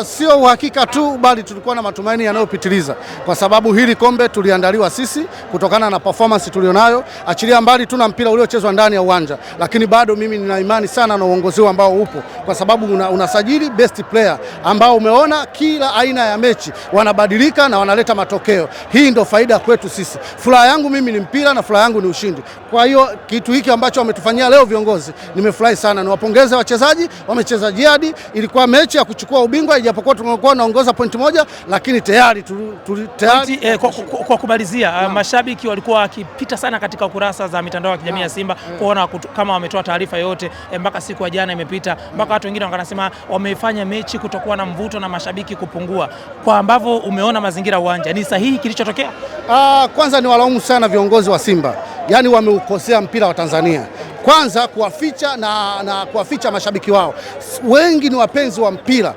Sio uhakika tu, bali tulikuwa na matumaini yanayopitiliza, kwa sababu hili kombe tuliandaliwa sisi kutokana na performance tulionayo, achilia mbali tuna mpira uliochezwa ndani ya uwanja, lakini bado mimi nina imani sana na uongozi ambao upo, kwa sababu unasajili best player ambao umeona kila aina ya mechi wanabadilika na wanaleta matokeo. Hii ndio faida kwetu sisi. Furaha yangu mimi ni mpira na furaha yangu ni ushindi. Kwa hiyo kitu hiki ambacho wametufanyia leo viongozi, nimefurahi sana. Niwapongeze wachezaji, wamecheza jihadi. Ilikuwa mechi ya kuchukua ubingwa, ijapokuwa tumekuwa tunaongoza pointi moja, lakini tayari kwa kumalizia, mashabiki walikuwa wakipita sana katika kurasa za mitandao ya kijamii ya Simba kuona kama wametoa taarifa yote mpaka siku ya jana imepita, mpaka watu wengine wanasema wamefanya mechi kutokuwa na mvuto na mashabiki kupungua. Kwa ambavyo umeona mazingira uwanja, ni sahihi kilichotokea? Kwanza ni walaumu sana viongozi wa Simba, yani wameukosea mpira wa Tanzania. Kwanza kuwaficha na kuwaficha mashabiki wao. Wengi ni wapenzi wa mpira.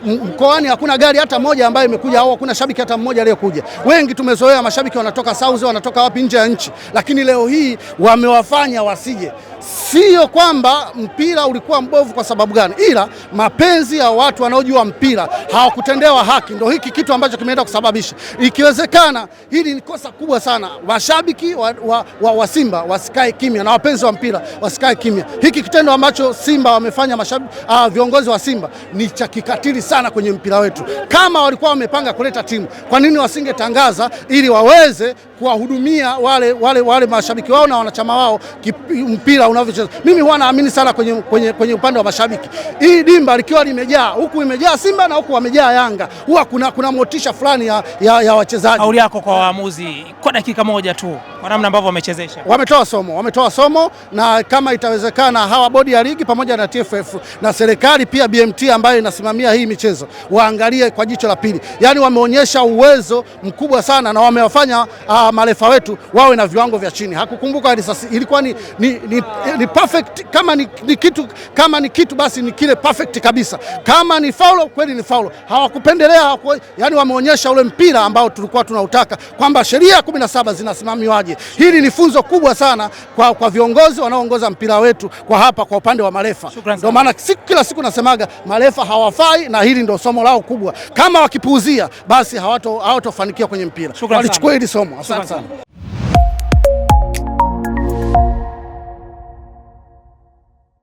Mkoani hakuna gari hata moja ambayo imekuja au hakuna shabiki hata mmoja aliyekuja. Wengi tumezoea mashabiki wanatoka South, wanatoka wapi nje ya nchi, lakini leo hii wamewafanya wasije. Sio kwamba mpira ulikuwa mbovu kwa sababu gani, ila mapenzi ya watu wanaojua mpira hawakutendewa haki. Ndio hiki kitu ambacho kimeenda kusababisha. Ikiwezekana hili ni kosa kubwa sana. Mashabiki wa Simba wasikae kimya na wapenzi wa mpira wasikae kimya. Hiki kitendo ambacho Simba wamefanya viongozi wa Simba ni cha kikatili sana kwenye mpira wetu. Kama walikuwa wamepanga kuleta timu, kwa nini wasingetangaza ili waweze kuwahudumia wale mashabiki wao na wanachama wao mpira unavyocheza? Mimi huwa naamini sana kwenye upande wa mashabiki. Hii dimba likiwa limejaa, huku imejaa Simba na huku wamejaa Yanga, huwa kuna motisha fulani ya wachezaji. Kauli yako kwa waamuzi kwa dakika moja tu, kwa namna ambavyo wamechezesha? Wametoa somo, na kama itawezekana hawa bodi ya ligi pamoja na TFF na serikali pia BMT ambayo inasimamia hii michezo waangalie kwa jicho la pili. Yani wameonyesha uwezo mkubwa sana na wamewafanya marefa wetu wawe na viwango vya chini. Hakukumbuka ilikuwa ni perfect. Kama ni kitu basi ni kile perfect kabisa. Kama ni faulo kweli ni faulo. Hawakupendelea, yani wameonyesha ule mpira ambao tulikuwa tunautaka, kwamba sheria 17 zinasimamiwaje. Hili ni funzo kubwa sana kwa viongozi wanaoongoza mpira wetu kwa upande wa marefa. Ndio maana kila siku nasemaga marefa hawafai, na hili ndio somo lao kubwa. Kama wakipuuzia basi hawatofanikiwa kwenye mpira. Walichukua hili somo. Asante sana.